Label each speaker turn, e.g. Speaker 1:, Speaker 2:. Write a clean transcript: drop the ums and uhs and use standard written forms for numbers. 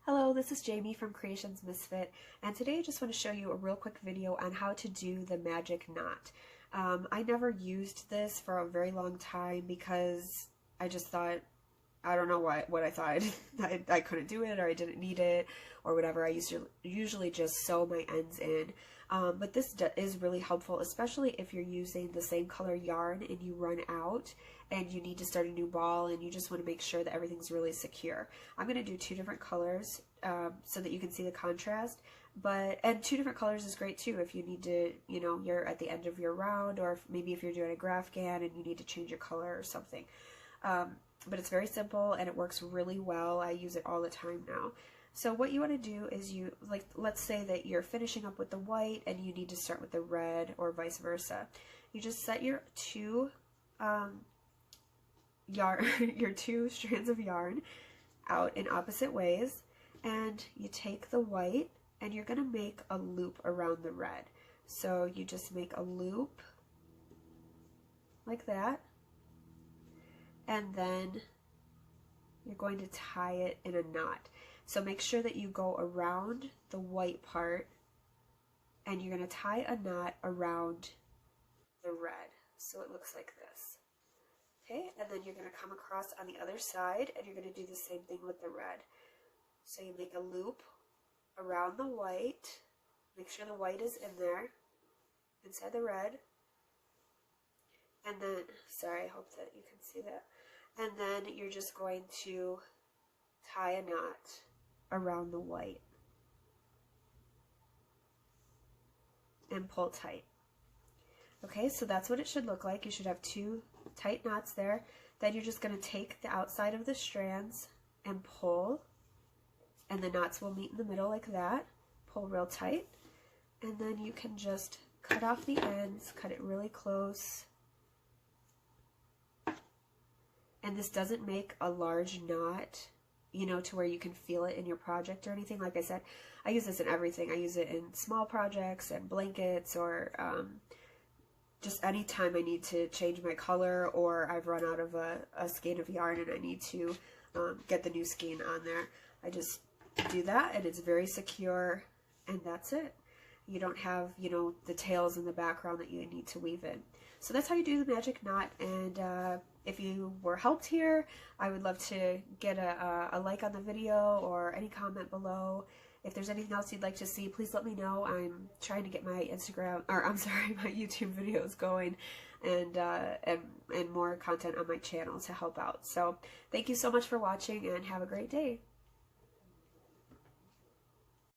Speaker 1: Hello, this is Jamie from Creations Misfit, and today I just want to show you a real quick video on how to do the magic knot. I never used this for a very long time because I just thought, I don't know what I thought, I couldn't do it or I didn't need it or whatever. I usually just sew my ends in. But this is really helpful, especially if you're using the same color yarn and you run out and you need to start a new ball and you just want to make sure that everything's really secure. I'm going to do two different colors so that you can see the contrast. And two different colors is great too if you need to, you're at the end of your round, or maybe if you're doing a graph gan and you need to change your color or something. But it's very simple and it works really well. I use it all the time now. So what you want to do is let's say that you're finishing up with the white and you need to start with the red or vice versa. You just set your two your two strands of yarn out in opposite ways, and you take the white and you're going to make a loop around the red. So you just make a loop like that, and then you're going to tie it in a knot. So make sure that you go around the white part and you're going to tie a knot around the red. So it looks like this. Okay, and then you're going to come across on the other side and you're going to do the same thing with the red. So you make a loop around the white, make sure the white is in there, inside the red, and then, sorry, I hope that you can see that, and then you're just going to tie a knot around the white and pull tight. Okay, so that's what it should look like. You should have two tight knots there. Then you're just going to take the outside of the strands and pull, and the knots will meet in the middle like that. Pull real tight, and then you can just cut off the ends, cut it really close. And this doesn't make a large knot, to where you can feel it in your project or anything. Like I said, I use this in everything. I use it in small projects and blankets, or just anytime I need to change my color, or I've run out of a skein of yarn and I need to get the new skein on there. I just do that and it's very secure, and that's it. You don't have, the tails in the background that you need to weave in. So that's how you do the magic knot, and if you were helped here, I would love to get a like on the video or any comment below. If there's anything else you'd like to see, please let me know. I'm trying to get my my YouTube videos going, and more content on my channel to help out. So thank you so much for watching and have a great day.